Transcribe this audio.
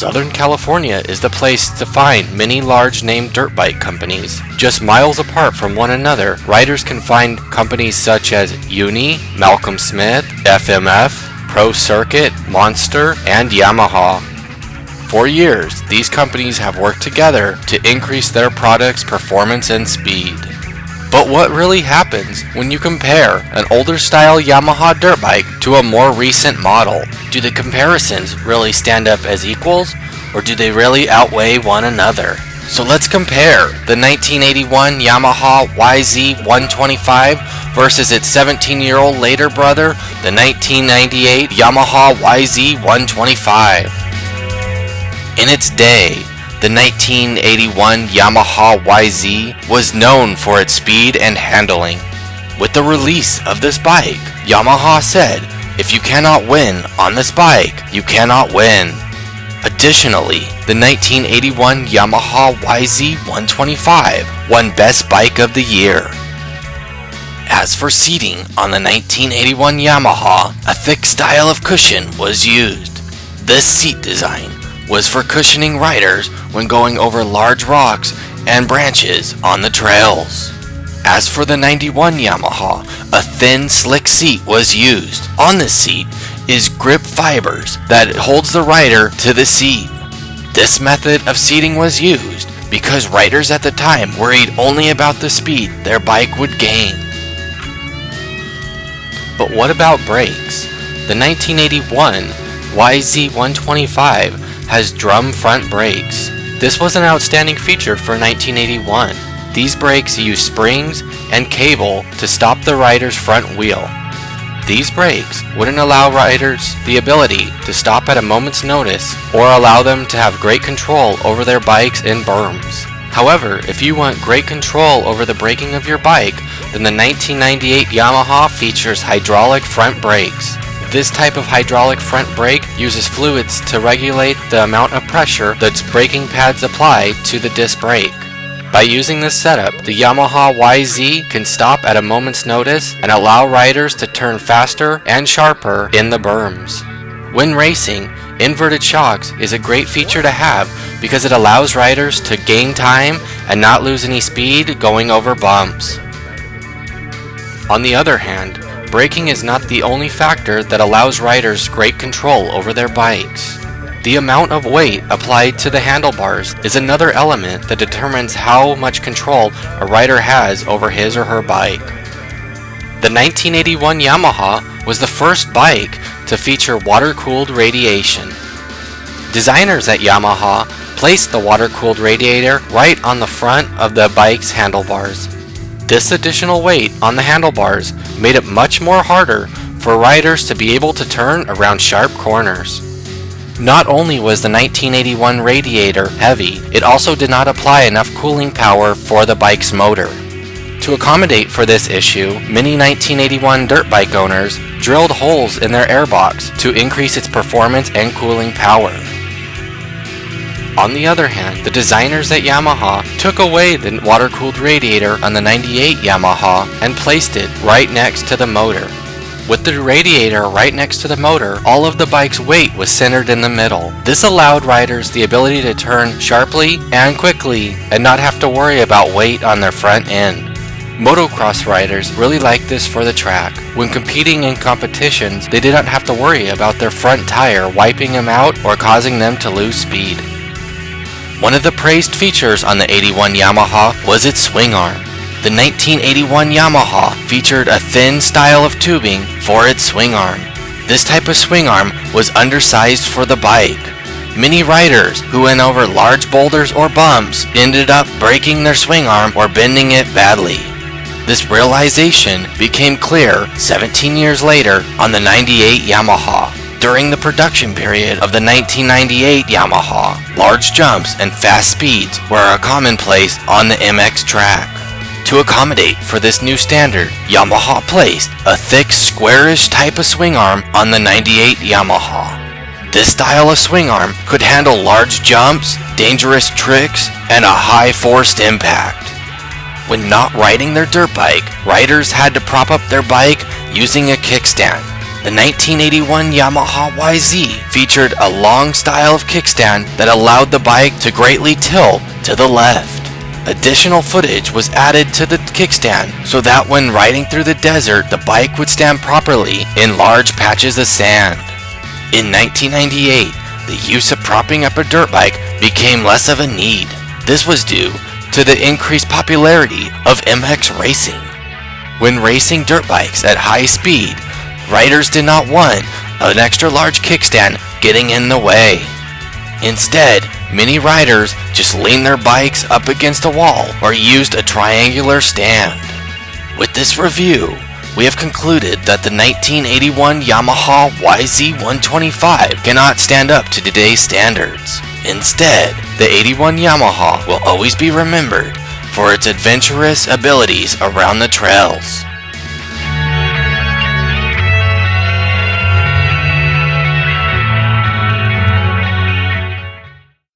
Southern California is the place to find many large name dirt bike companies. Just miles apart from one another, riders can find companies such as Uni, Malcolm Smith, FMF, Pro Circuit, Monster, and Yamaha. For years, these companies have worked together to increase their products' performance and speed. But what really happens when you compare an older style Yamaha dirt bike to a more recent model? Do the comparisons really stand up as equals, or do they really outweigh one another? So let's compare the 1981 Yamaha YZ 125 versus its 17-year-old later brother, the 1998 Yamaha YZ 125. In its day, the 1981 Yamaha YZ was known for its speed and handling. With the release of this bike, Yamaha said, "If you cannot win on this bike, you cannot win." Additionally, the 1981 Yamaha YZ 125 won Best Bike of the Year. As for seating on the 1981 Yamaha, a thick style of cushion was used. This seat design was for cushioning riders when going over large rocks and branches on the trails. As for the 91 Yamaha, a thin, slick seat was used. On this seat is grip fibers that holds the rider to the seat. This method of seating was used because riders at the time worried only about the speed their bike would gain. But what about brakes? The 1981 YZ 125 has drum front brakes. This was an outstanding feature for 1981. These brakes use springs and cable to stop the rider's front wheel. These brakes wouldn't allow riders the ability to stop at a moment's notice or allow them to have great control over their bikes in berms. However, if you want great control over the braking of your bike, then the 1998 Yamaha features hydraulic front brakes. This type of hydraulic front brake uses fluids to regulate the amount of pressure that braking pads apply to the disc brake. By using this setup, the Yamaha YZ can stop at a moment's notice and allow riders to turn faster and sharper in the berms. When racing, inverted shocks is a great feature to have because it allows riders to gain time and not lose any speed going over bumps. On the other hand, braking is not the only factor that allows riders great control over their bikes. The amount of weight applied to the handlebars is another element that determines how much control a rider has over his or her bike. The 1981 Yamaha was the first bike to feature water-cooled radiation. Designers at Yamaha placed the water-cooled radiator right on the front of the bike's handlebars. This additional weight on the handlebars made it much more harder for riders to be able to turn around sharp corners. Not only was the 1981 radiator heavy, it also did not apply enough cooling power for the bike's motor. To accommodate for this issue, many 1981 dirt bike owners drilled holes in their airbox to increase its performance and cooling power. On the other hand, the designers at Yamaha took away the water-cooled radiator on the 98 Yamaha and placed it right next to the motor. With the radiator right next to the motor, all of the bike's weight was centered in the middle. This allowed riders the ability to turn sharply and quickly and not have to worry about weight on their front end. Motocross riders really liked this for the track. When competing in competitions, they did not have to worry about their front tire wiping them out or causing them to lose speed. One of the praised features on the 81 Yamaha was its swing arm. The 1981 Yamaha featured a thin style of tubing for its swing arm. This type of swing arm was undersized for the bike. Many riders who went over large boulders or bumps ended up breaking their swing arm or bending it badly. This realization became clear 17 years later on the 98 Yamaha. During the production period of the 1998 Yamaha, large jumps and fast speeds were a commonplace on the MX track. To accommodate for this new standard, Yamaha placed a thick, squarish type of swing arm on the 98 Yamaha. This style of swing arm could handle large jumps, dangerous tricks, and a high forced impact. When not riding their dirt bike, riders had to prop up their bike using a kickstand. The 1981 Yamaha YZ featured a long style of kickstand that allowed the bike to greatly tilt to the left. Additional footage was added to the kickstand so that when riding through the desert, the bike would stand properly in large patches of sand. In 1998, the use of propping up a dirt bike became less of a need. This was due to the increased popularity of MX racing. When racing dirt bikes at high speed, riders did not want an extra large kickstand getting in the way. Instead, many riders just leaned their bikes up against a wall or used a triangular stand. With this review, we have concluded that the 1981 Yamaha YZ125 cannot stand up to today's standards. Instead, the 81 Yamaha will always be remembered for its adventurous abilities around the trails.